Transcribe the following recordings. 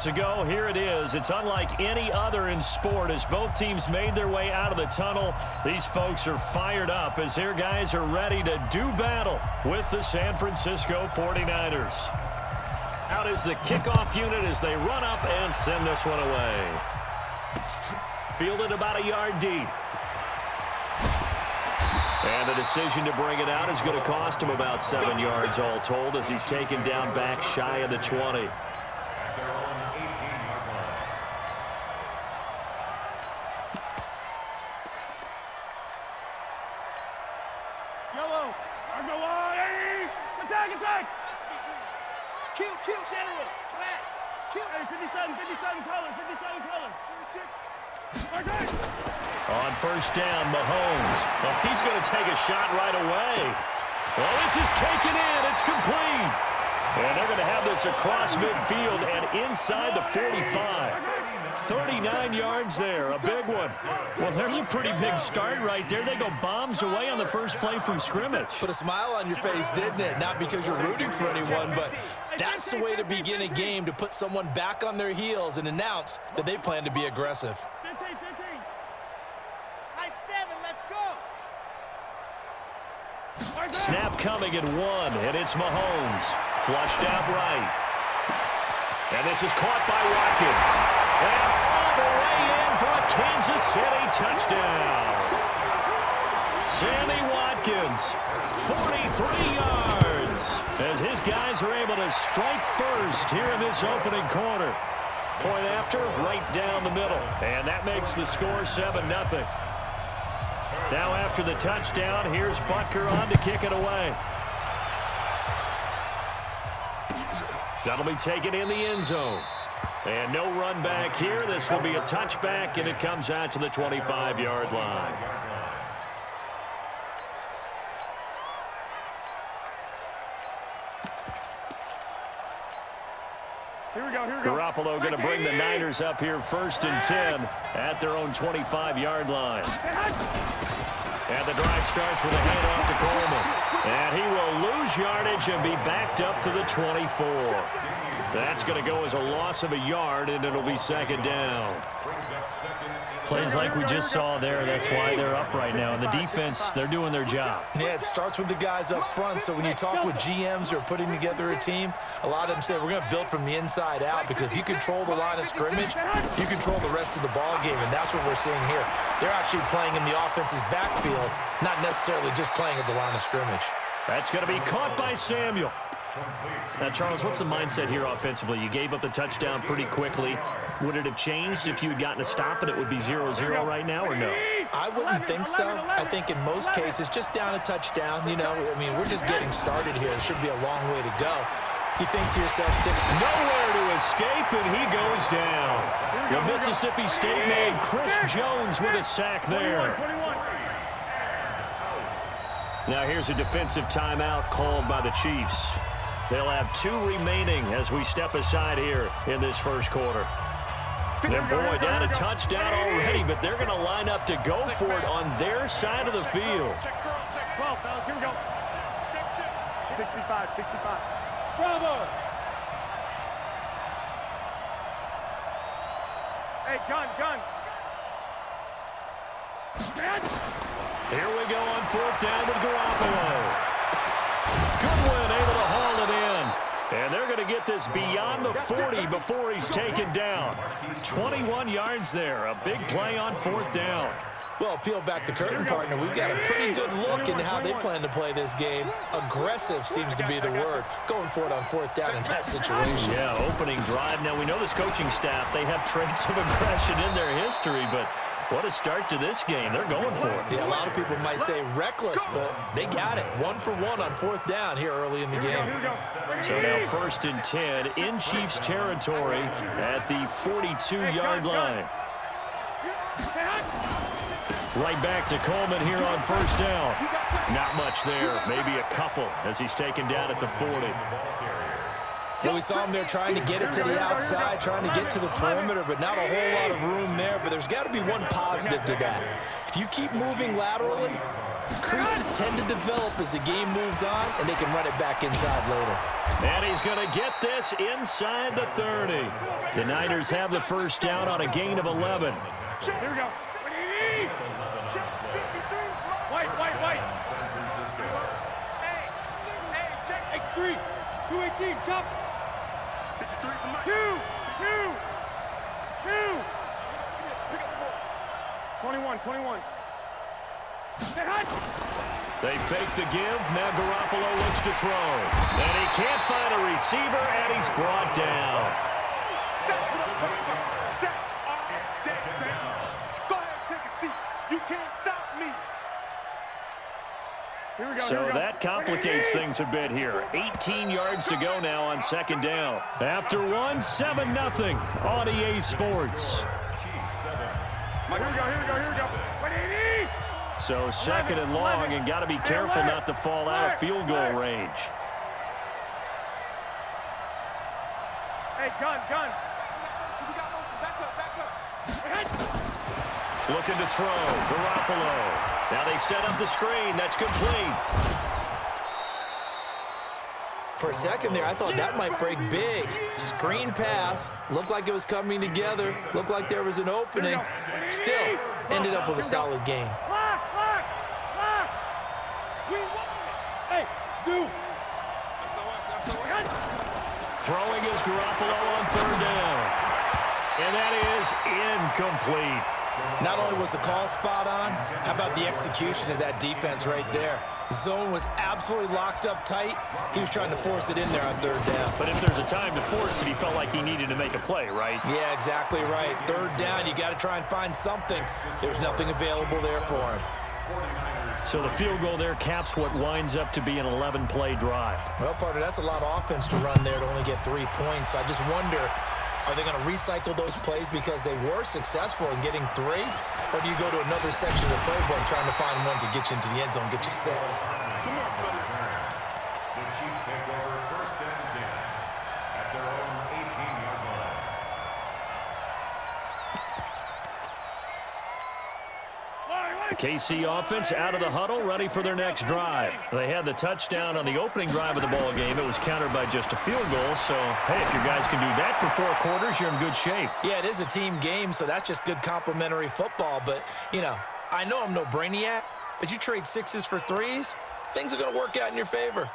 minutes ago. Here it is. It's unlike any other in sport as both teams made their way out of the tunnel. These folks are fired up as their guys are ready to do battle with the San Francisco 49ers. Out is the kickoff unit as they run up and send this one away. Fielded about a yard deep. And the decision to bring it out is going to cost him about 7 yards all told as he's taken down back shy of the 20. Yellow, go on, attack! Kill, general, trash, kill. Hey, 57 color. 56. On first down, Mahomes. Well, he's going to take a shot right away. Well, this is taken in. It's complete. And they're going to have this across midfield and inside the 45. 39 yards there, a big one. Well, there's a pretty big start right there. They go bombs away on the first play from scrimmage. Put a smile on your face, didn't it? Not because you're rooting for anyone, but that's the way to begin a game, to put someone back on their heels and announce that they plan to be aggressive. 15. High 7, let's go. Snap coming at 1, and it's Mahomes. Flushed out right. And this is caught by Watkins. And all the way in for a Kansas City touchdown. Sammy Watkins, 43 yards, as his guys are able to strike first here in this opening quarter. Point after, right down the middle. And that makes the score 7-0. Now after the touchdown, here's Butker on to kick it away. That'll be taken in the end zone. And no run back here. This will be a touchback, and it comes out to the 25-yard line. Here we go. Garoppolo going to bring the Niners up here first and 10 at their own 25-yard line. And the drive starts with a handoff to Coleman. And he will lose yardage and be backed up to the 24. That's going to go as a loss of a yard, and it'll be second down. Plays like we just saw there. That's why they're up right now. And the defense, they're doing their job. Yeah, it starts with the guys up front. So when you talk with GMs who are putting together a team, a lot of them say we're going to build from the inside out, because if you control the line of scrimmage, you control the rest of the ball game, and that's what we're seeing here. They're actually playing in the offense's backfield, not necessarily just playing at the line of scrimmage. That's going to be caught by Samuel. Now, Charles, what's the mindset here offensively? You gave up the touchdown pretty quickly. Would it have changed if you had gotten a stop and it would be 0-0 right now, or no? I wouldn't think so. I think in most cases, just down a touchdown, you know, I mean, we're just getting started here. It should be a long way to go. You think to yourself, nowhere to escape, and he goes down. The Mississippi State man, Chris Jones, with a sack there. Now here's a defensive timeout called by the Chiefs. They'll have 2 remaining as we step aside here in this first quarter. And boy, down a touchdown already, but they're going to line up to go for it on their side of the field. 12, fellas, here we go. 65. Bravo! Hey, gun. Here we go on fourth down with Garoppolo. Goodwin able to haul it in. And they're going to get this beyond the 40 before he's taken down. 21 yards there. A big play on fourth down. well, peel back the curtain, partner. We've got a pretty good look into how they plan to play this game. Aggressive seems to be the word. Going for it on fourth down in that situation. Yeah, opening drive. Now, we know this coaching staff, they have traits of aggression in their history, but what a start to this game. They're going for it. Yeah, a lot of people might say reckless, but they got it. 1 for 1 on fourth down here early in the game. So now 1st and 10 in Chiefs territory at the 42-yard line. Right back to Coleman here on first down. Not much there, maybe a couple as he's taken down at the 40. Well, we saw him there trying to get it to the outside, trying to get to the perimeter, but not a whole lot of room there. But there's got to be one positive to that. If you keep moving laterally, Creases tend to develop as the game moves on, and they can run it back inside later. And he's going to get this inside the 30. The Niners have the first down on a gain of 11. Here we go. White. Hey, check X3. 218, chop. 2. 21. They fake the give. Now Garoppolo looks to throw. And he can't find a receiver, and he's brought down. Go ahead, take a seat. You can't stop me. Here we go. So that complicates things a bit here. 18 yards to go now on second down. After one, 7-0 on EA Sports. Here we go. So second and long, and got to be careful not to fall out of field goal range. Hey, gun. Back up. Looking to throw. Garoppolo. Now they set up the screen. That's complete. For a second there, I thought that might break big. Screen pass. Looked like it was coming together. Looked like there was an opening. Still, ended up with a solid game. Lock. We won it. Hey, Zoo. Throwing is Garoppolo on third down. And that is incomplete. Not only was the call spot on, how about the execution of that defense right there? Zone was absolutely locked up tight. He was trying to force it in there on third down. But if there's a time to force it, he felt like he needed to make a play, right? Yeah, exactly right. Third down, you got to try and find something. There's nothing available there for him. So the field goal there caps what winds up to be an 11-play drive. Well, partner, that's a lot of offense to run there to only get 3 points. So I just wonder, are they going to recycle those plays because they were successful in getting 3? Or do you go to another section of the playbook trying to find ones that get you into the end zone, get you 6? The KC offense out of the huddle, ready for their next drive. They had the touchdown on the opening drive of the ball game. It was countered by just a field goal. So, hey, if your guys can do that for 4 quarters, you're in good shape. Yeah, it is a team game, so that's just good complimentary football. But, you know, I know I'm no brainiac, but you trade 6s for 3s, things are going to work out in your favor.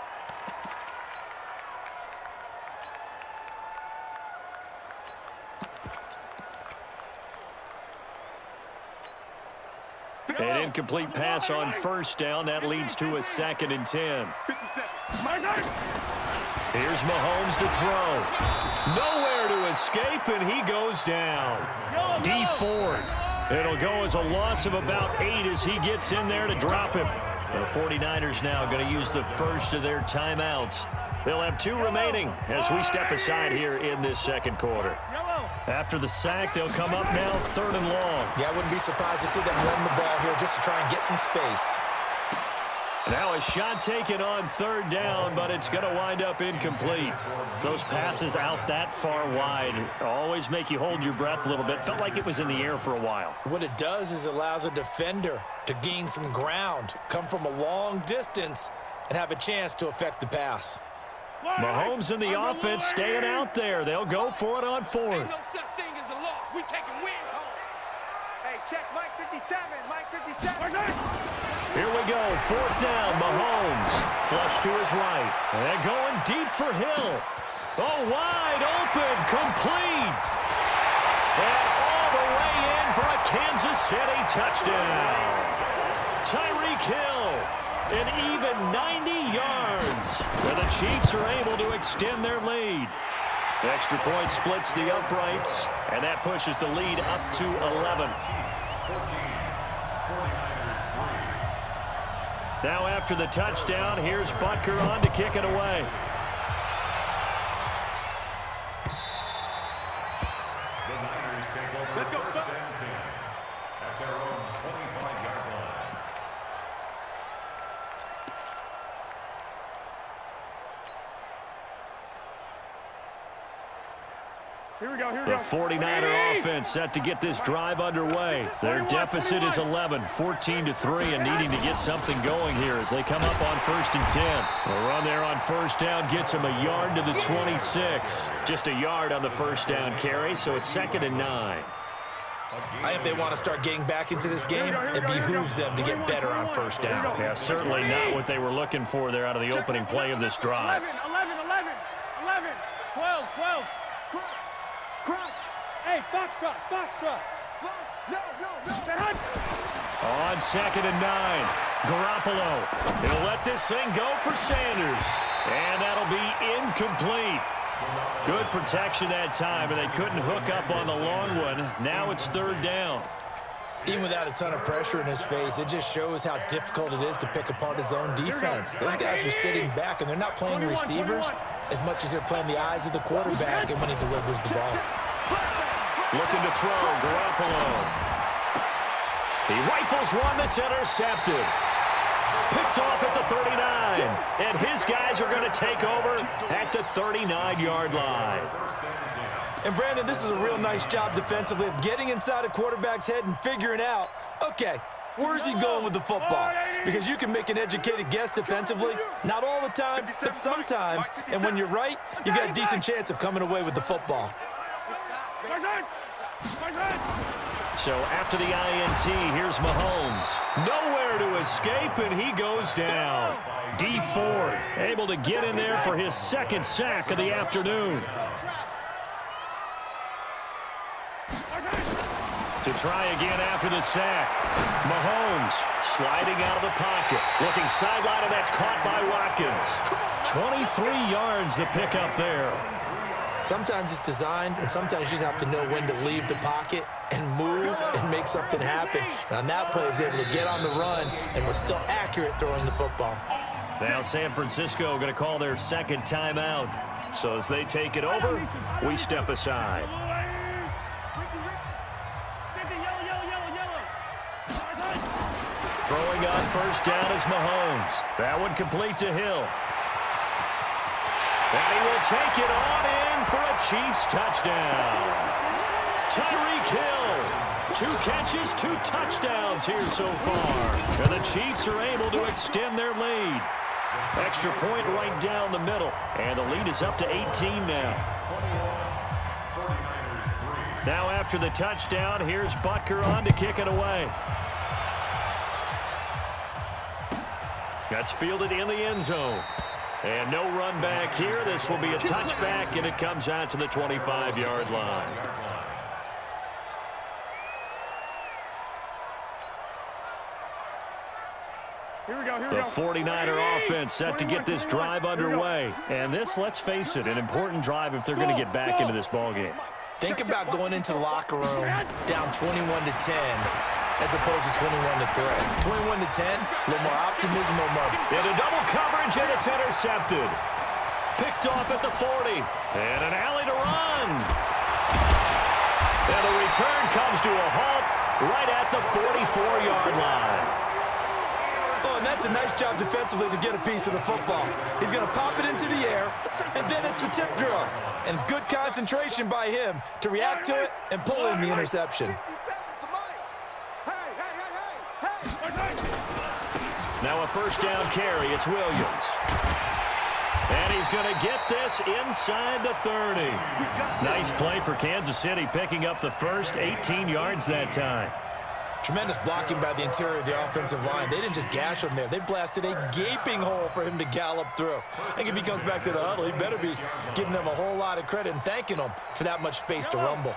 An incomplete pass on first down. That leads to a 2nd and 10. Here's Mahomes to throw. Nowhere to escape, and he goes down. D Ford. It'll go as a loss of about 8 as he gets in there to drop him. The 49ers now going to use the first of their timeouts. They'll have 2 remaining as we step aside here in this second quarter. After the sack, they'll come up now 3rd and long. Yeah, I wouldn't be surprised to see them run the ball here just to try and get some space. Now a shot taken on 3rd down, but it's going to wind up incomplete. Those passes out that far wide always make you hold your breath a little bit. Felt like it was in the air for a while. What it does is it allows a defender to gain some ground, come from a long distance, and have a chance to affect the pass. Mahomes and the offense staying out there. They'll go for it on 4th. No such thing as a loss. We taking wins home. Hey, check Mike 57. Mike 57. Here we go. 4th down. Mahomes. Flush to his right. And going deep for Hill. Oh, wide open. Complete. And all the way in for a Kansas City touchdown. Tyreek Hill. An even 90 yards. And the Chiefs are able to extend their lead. Extra point splits the uprights, and that pushes the lead up to 11. Now after the touchdown, here's Butker on to kick it away. Let's go. At their own 25-yard line. The 49er offense set to get this drive underway. Their deficit is 11, 14-3, and needing to get something going here as they come up on 1st and 10. A run there on 1st down gets them a yard to the 26. Just a yard on the 1st down carry, so it's 2nd and 9. I think if they want to start getting back into this game, it behooves them to get better on 1st down. Yeah, certainly not what they were looking for there out of the opening play of this drive. 11, 12. Crunch. Hey, Foxtrot. No. On 2nd and 9, Garoppolo. He'll let this thing go for Sanders. And that'll be incomplete. Good protection that time, and they couldn't hook up on the long one. Now it's 3rd down. Even without a ton of pressure in his face, it just shows how difficult it is to pick apart his own defense. Those guys are sitting back, and they're not playing receivers as much as they're playing the eyes of the quarterback and when he delivers the ball. Looking to throw, Garoppolo. He rifles one that's intercepted. Picked off at the 39, and his guys are going to take over at the 39-yard line. And, Brandon, this is a real nice job defensively of getting inside a quarterback's head and figuring out, okay, where's he going with the football? Because you can make an educated guess defensively, not all the time, but sometimes. And when you're right, you've got a decent chance of coming away with the football. So after the INT, here's Mahomes. Nowhere to escape, and he goes down. D Ford able to get in there for his 2nd sack of the afternoon. To try again after the sack. Mahomes sliding out of the pocket. Looking sideline, and that's caught by Watkins. 23 yards the pickup there. Sometimes it's designed, and sometimes you just have to know when to leave the pocket and move and make something happen. And on that play, he was able to get on the run and was still accurate throwing the football. Now San Francisco going to call their 2nd timeout. So as they take it over, we step aside. Throwing on 1st down is Mahomes. That one complete to Hill. And he will take it on in for a Chiefs touchdown. Tyreek Hill. 2 catches, 2 touchdowns here so far. And the Chiefs are able to extend their lead. Extra point right down the middle. And the lead is up to 18 now. Now after the touchdown, here's Butker on to kick it away. That's fielded in the end zone. And no run back here. This will be a touchback, and it comes out to the 25-yard line. The 49er offense set to get this drive underway. And this, let's face it, an important drive if they're going to get back into this ballgame. Think about going into the locker room down 21-10 as opposed to 21-3. 21-10, a little more optimism, a little more. Into double coverage, and it's intercepted. Picked off at the 40. And an alley to run. And the return comes to a halt right at the 44-yard line. Oh, and that's a nice job defensively to get a piece of the football. He's going to pop it into the air, and then it's the tip drill. And good concentration by him to react to it and pull in the interception. Now a 1st down carry. It's Williams. And he's going to get this inside the 30. Nice play for Kansas City, picking up the first 18 yards that time. Tremendous blocking by the interior of the offensive line. They didn't just gash him there. They blasted a gaping hole for him to gallop through. I think if he comes back to the huddle, he better be giving them a whole lot of credit and thanking them for that much space to rumble.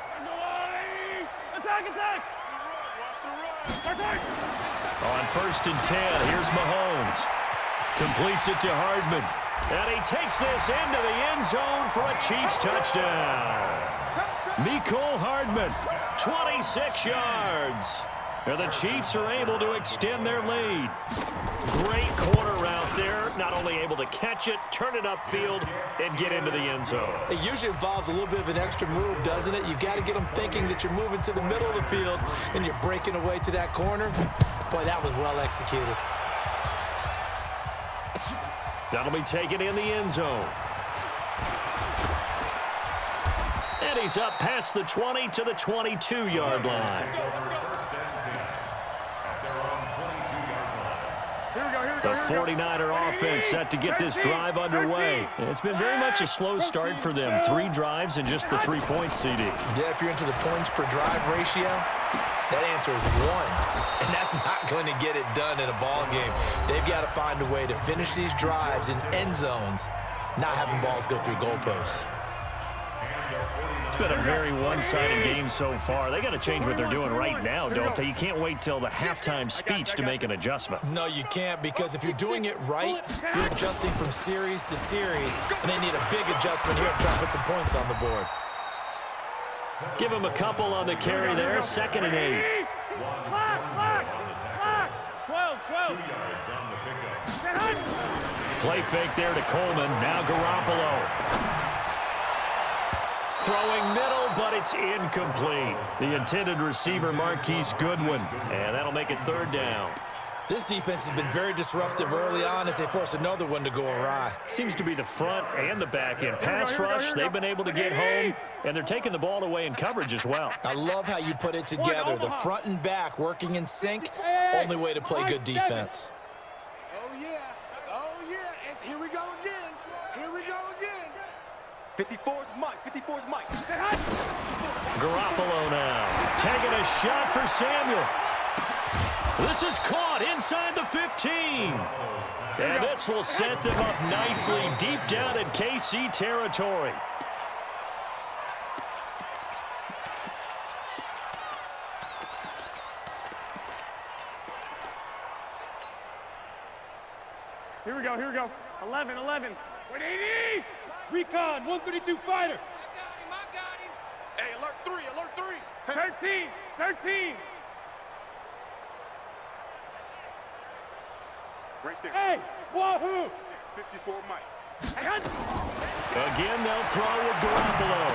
On 1st and 10, here's Mahomes. Completes it to Hardman. And he takes this into the end zone for a Chiefs touchdown. Mecole Hardman, 26 yards. And the Chiefs are able to extend their lead. Great corner route there. Not only able to catch it, turn it upfield, and get into the end zone. It usually involves a little bit of an extra move, doesn't it? You got to get them thinking that you're moving to the middle of the field and you're breaking away to that corner. Boy, that was well executed. That'll be taken in the end zone. And Carries up past the 20 to the 22-yard line. The 49er offense set to get this drive underway. It's been very much a slow start for them. 3 drives and just the 3 points, CD. Yeah, if you're into the points per drive ratio, that answer is 1. And that's not going to get it done in a ball game. They've got to find a way to finish these drives in end zones, not having balls go through goalposts. It's been a very one-sided game so far. They got to change what they're doing right now, don't they? You can't wait till the halftime speech to make an adjustment. No, you can't, because if you're doing it right, you're adjusting from series to series, and they need a big adjustment here to try to put some points on the board. Give him a couple on the carry there. 2nd and 8. 2 yards on the pickup. Play fake there to Coleman. Now Garoppolo. Throwing middle, but it's incomplete. The intended receiver, Marquise Goodwin. And that'll make it 3rd down. This defense has been very disruptive early on as they force another one to go awry. Seems to be the front and the back end. Pass rush, they've been able to get home, and they're taking the ball away in coverage as well. I love how you put it together. The front and back working in sync. Only way to play good defense. Oh, yeah. Oh, yeah. And here we go again. Here we go again. 54's Mike. 54's Mike. Garoppolo now. Taking a shot for Samuel. This is caught inside the 15. And this will set them up nicely deep down in KC territory. Here we go. Here we go. 11. 180. Recon. 132 fighter. I got him. Hey, alert 3. Alert 3. 13. Right there. Hey, wahoo! 54 Mike. Again, they'll throw with Garoppolo.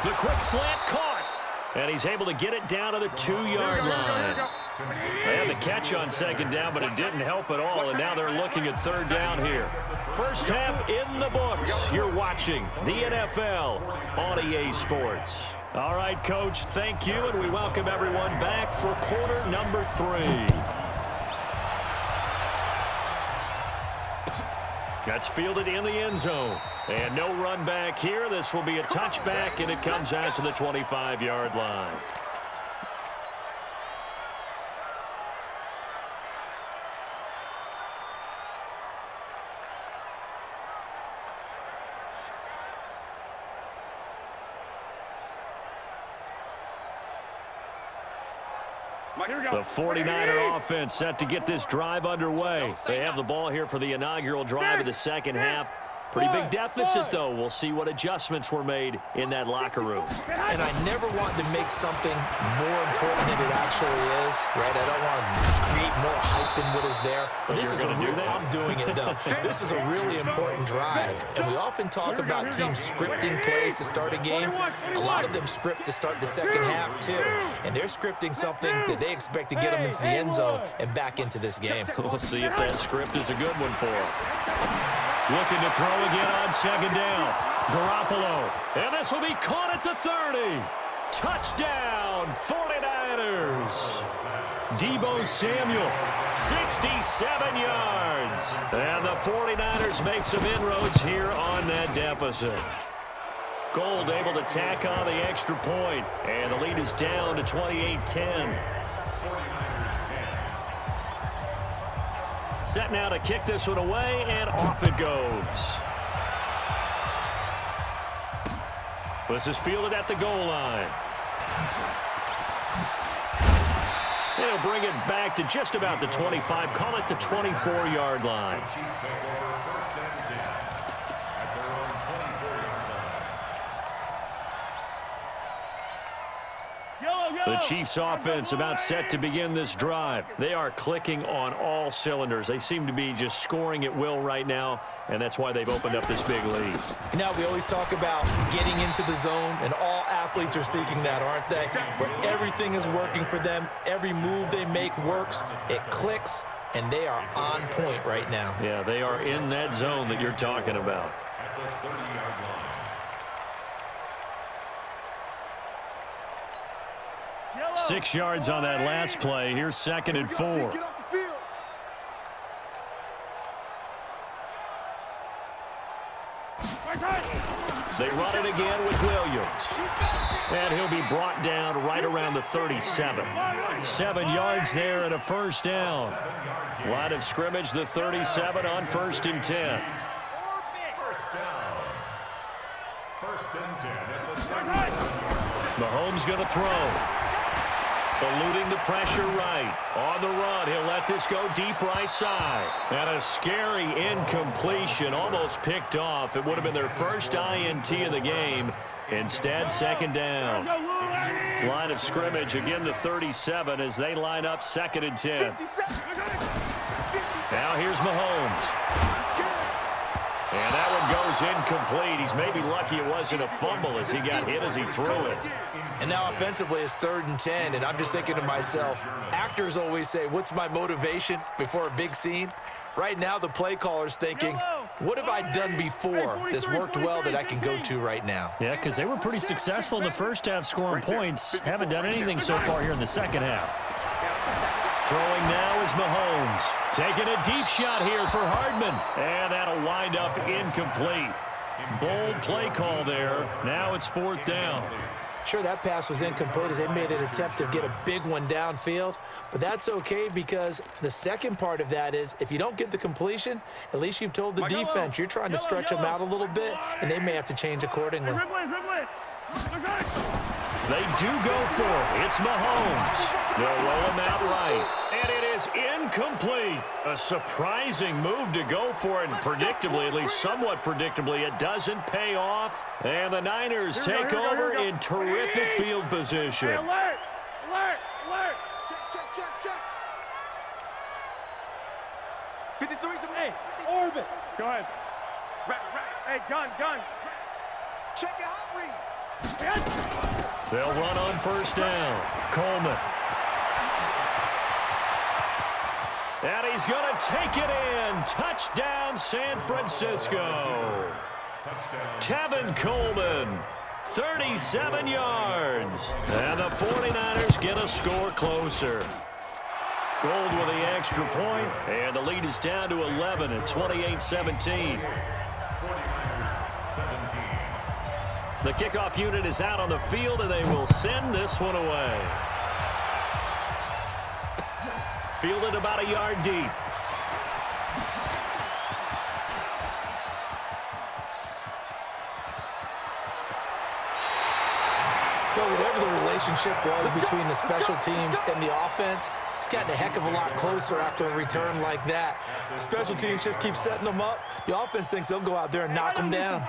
The quick slant caught. And he's able to get it down to the 2-yard line. They had the catch on 2nd down, but it didn't help at all, and now they're looking at 3rd down here. First half in the books. You're watching the NFL on EA Sports. All right, Coach, thank you, and we welcome everyone back for quarter number 3. That's fielded in the end zone. And no run back here. This will be a touchback, and it comes out to the 25-yard line. The 49er offense set to get this drive underway. They have the ball here for the inaugural drive of the 2nd half. Pretty big deficit, though. We'll see what adjustments were made in that locker room. And I never want to make something more important than it actually is, right? I don't want to create more hype than what is there. But this is I'm doing it, though. This is a really important drive. And we often talk about teams scripting plays to start a game. A lot of them script to start the 2nd half, too. And they're scripting something that they expect to get them into the end zone and back into this game. We'll see if that script is a good one for them. Looking to throw again on 2nd down. Garoppolo. And this will be caught at the 30. Touchdown, 49ers. Deebo Samuel, 67 yards. And the 49ers make some inroads here on that deficit. Gold able to tack on the extra point. And the lead is down to 28-10. Set now to kick this one away, and off it goes. This is fielded at the goal line. They'll bring it back to just about the 25, call it the 24-yard line. The Chiefs offense about set to begin this drive. They are clicking on all cylinders. They seem to be just scoring at will right now, and that's why they've opened up this big lead. Now, we always talk about getting into the zone, and all athletes are seeking that, aren't they? Where everything is working for them. Every move they make works. It clicks, and they are on point right now. Yeah, they are in that zone that you're talking about. 6 yards on that last play. Here's 2nd and 4. Get off the field. They run it again with Williams. And he'll be brought down right around the 37. 7 yards there and a first down. Line of scrimmage, the 37 on 1st and 10. Mahomes going to throw. Eluding the pressure right. On the run, he'll let this go deep right side. And a scary incompletion, almost picked off. It would have been their first INT of the game. Instead, 2nd down. Line of scrimmage, again the 37 as they line up 2nd and 10. Now here's Mahomes. And that one goes incomplete. He's maybe lucky it wasn't a fumble as he got hit as he threw it. And now offensively it's 3rd and 10, and I'm just thinking to myself, actors always say, what's my motivation before a big scene? Right now the play caller's thinking, what have I done before that's worked well that I can go to right now? Yeah, because they were pretty successful in the first half scoring points. Haven't done anything so far here in the second half. Throwing now is Mahomes. Taking a deep shot here for Hardman. And that'll wind up incomplete. Bold play call there. Now it's 4th down. Sure, that pass was incomplete as they made an attempt to get a big one downfield. But that's okay because the second part of that is if you don't get the completion, at least you've told the defense you're trying to stretch them out a little bit, and they may have to change accordingly. They do go for it. It's Mahomes. They'll roll him out right. And it is incomplete. A surprising move to go for it. And predictably, at least somewhat predictably, it doesn't pay off. And the Niners take over in terrific field position. Hey, alert! Alert! Alert! Check. 53's the Hey, orbit! Go ahead. Right. Hey, gun! Check the hot read. They'll run on 1st down. Coleman. And he's going to take it in. Touchdown, San Francisco. Tevin Coleman, 37 yards. And the 49ers get a score closer. Gold with the extra point, and the lead is down to 11 at 28-17. The kickoff unit is out on the field, and they will send this one away. Fielded about a yard deep. Well, whatever the relationship was between the special teams and the offense, it's gotten a heck of a lot closer after a return like that. The special teams just keep setting them up. The offense thinks they'll go out there and knock them down.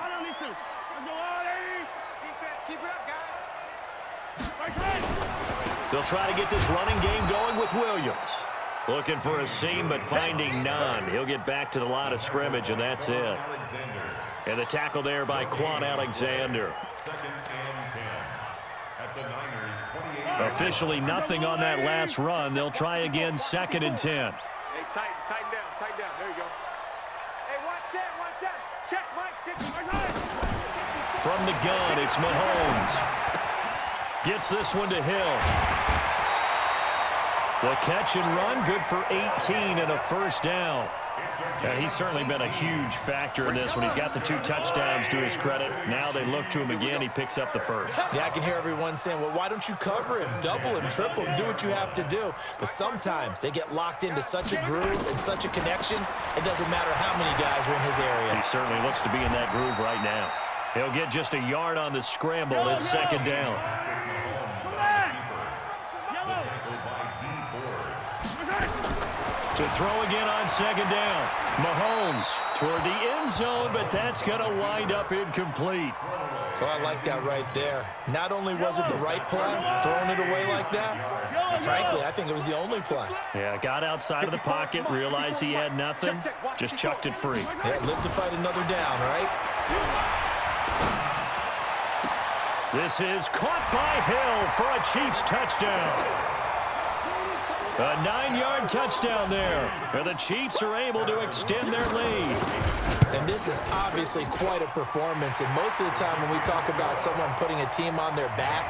They'll try to get this running game going with Williams. Looking for a seam, but finding none. He'll get back to the line of scrimmage, and that's it. And the tackle there by Quan Alexander. Officially nothing on that last run. They'll try again, 2nd and 10. Hey, tighten down. There you go. Hey, watch that. Check, Mike. From the gun, it's Mahomes. Gets this one to Hill. The catch and run, good for 18 and a first down. And he's certainly been a huge factor in this when he's got the 2 touchdowns to his credit. Now they look to him again. He picks up the first. Yeah, I can hear everyone saying, well, why don't you cover him, double him, triple him, do what you have to do. But sometimes they get locked into such a groove and such a connection, it doesn't matter how many guys are in his area. He certainly looks to be in that groove right now. He'll get just a yard on the scramble. It's 2nd down. To throw again on 2nd down. Mahomes toward the end zone, but that's going to wind up incomplete. Oh, I like that right there. Not only was it the right play, throwing it away like that, frankly, I think it was the only play. Yeah, got outside of the pocket, realized he had nothing, just chucked it free. Yeah, live to fight another down, right? This is caught by Hill for a Chiefs touchdown. A 9-yard touchdown there. And the Chiefs are able to extend their lead. And this is obviously quite a performance. And most of the time when we talk about someone putting a team on their back,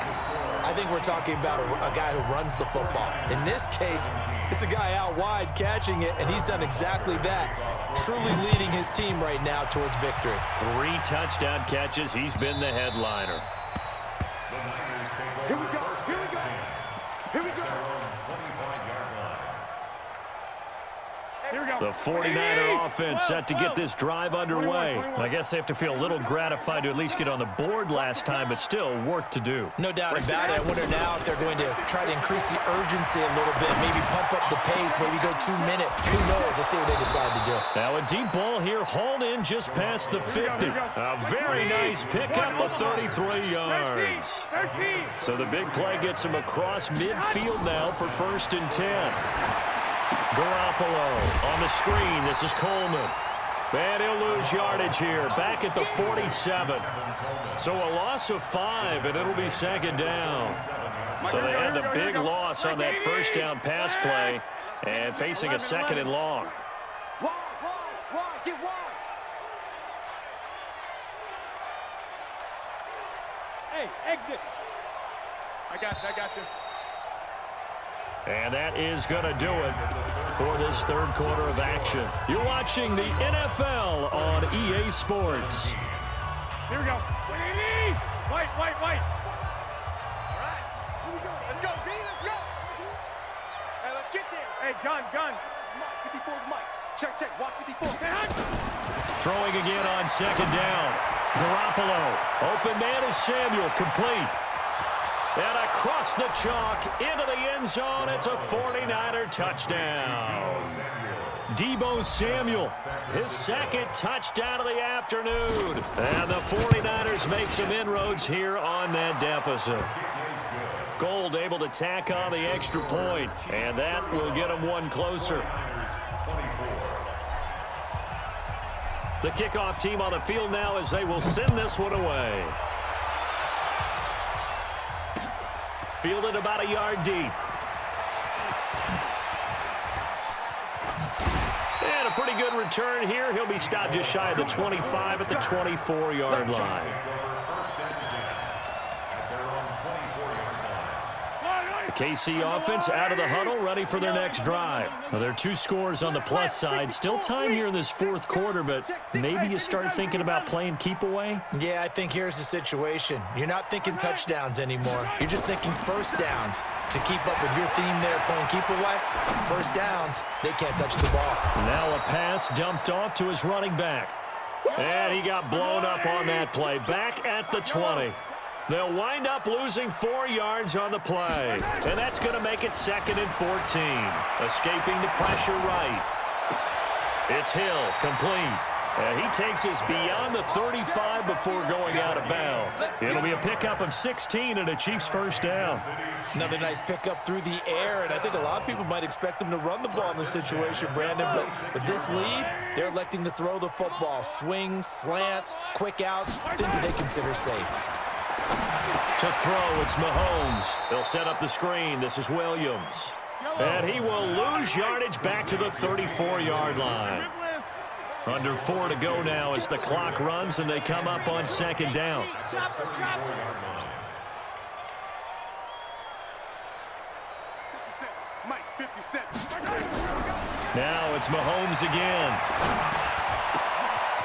I think we're talking about a guy who runs the football. In this case, it's a guy out wide catching it, and he's done exactly that, truly leading his team right now towards victory. 3 touchdown catches. He's been the headliner. Here we go. Here we go. Here we go. The 49er offense set to get this drive underway. I guess they have to feel a little gratified to at least get on the board last time, but still work to do. No doubt about it. I wonder now if they're going to try to increase the urgency a little bit, maybe pump up the pace, maybe go 2 minutes. Who knows? Let's see what they decide to do. Now a deep ball here, hauled in just past the 50. A very nice pickup of 33 yards. So the big play gets him across midfield now for 1st and 10. Garoppolo on the screen. This is Coleman. And he'll lose yardage here. Back at the 47. So a loss of 5, and it'll be 2nd down. So they had the big loss on that 1st down pass play and facing a 2nd and long. Wide, get wide. Hey, exit. I got you. And that is going to do it for this 3rd quarter of action. You're watching the NFL on EA Sports. Here we go. White. All right. Here we go. Let's go, B. Let's go. Hey, let's get there. Hey, gun. Mike, 54's Mike. Check. Watch 54. Throwing again on 2nd down. Garoppolo. Open man is Samuel. Complete. And across the chalk into the end zone. It's a 49er touchdown. Deebo Samuel, his 2nd touchdown of the afternoon. And the 49ers make some inroads here on that deficit. Gold able to tack on the extra point, and that will get them 1 closer. The kickoff team on the field now as they will send this one away. Fielded about a yard deep. And a pretty good return here. He'll be stopped just shy of the 25 at the 24-yard line. The KC offense out of the huddle, ready for their next drive. Well, there are 2 scores on the plus side. Still time here in this 4th quarter, but maybe you start thinking about playing keep away? Yeah, I think here's the situation. You're not thinking touchdowns anymore. You're just thinking 1st downs. To keep up with your theme there, playing keep away, 1st downs, they can't touch the ball. Now a pass dumped off to his running back. And he got blown up on that play. Back at the 20. They'll wind up losing 4 yards on the play. And that's going to make it 2nd and 14. Escaping the pressure right. It's Hill, complete. He takes us beyond the 35 before going out of bounds. It'll be a pickup of 16 and a Chiefs 1st down. Another nice pickup through the air, and I think a lot of people might expect them to run the ball in this situation, Brandon, but with this lead, they're electing to throw the football. Swings, slants, quick outs, things that they consider safe. To throw, it's Mahomes. They'll set up the screen. This is Williams. And he will lose yardage back to the 34-yard line. Under 4 to go now as the clock runs and they come up on 2nd down. Mike, 50 Cent. Now it's Mahomes again.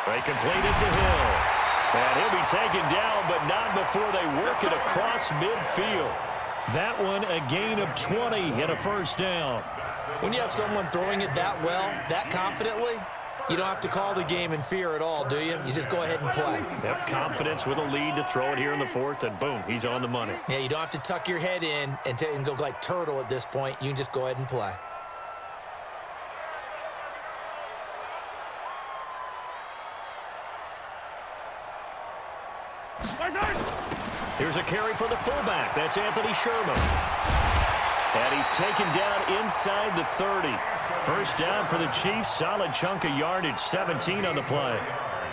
They complete it to Hill. And he'll be taken down, but not before they work it across midfield. That one a gain of 20 and a 1st down. When you have someone throwing it that well, that confidently, you don't have to call the game in fear at all, do you? You just go ahead and play. Yep, confidence with a lead to throw it here in the 4th, and boom, he's on the money. Yeah, you don't have to tuck your head in and go like turtle at this point. You can just go ahead and play. Here's a carry for the fullback. That's Anthony Sherman. And he's taken down inside the 30. 1st down for the Chiefs. Solid chunk of yardage, 17 on the play.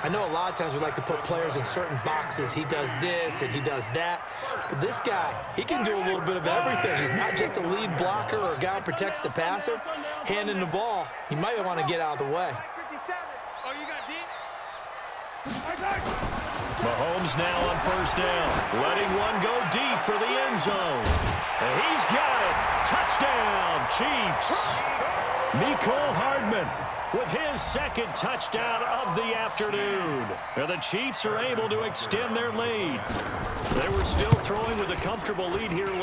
I know a lot of times we like to put players in certain boxes. He does this and he does that. But this guy, he can do a little bit of everything. He's not just a lead blocker or a guy who protects the passer. Handing the ball, he might want to get out of the way. 57. Oh, you got deep? Mahomes now on first down, letting one go deep for the end zone. And he's got it. Touchdown, Chiefs. Mecole Hardman with his second touchdown of the afternoon. And the Chiefs are able to extend their lead. They were still throwing with a comfortable lead here.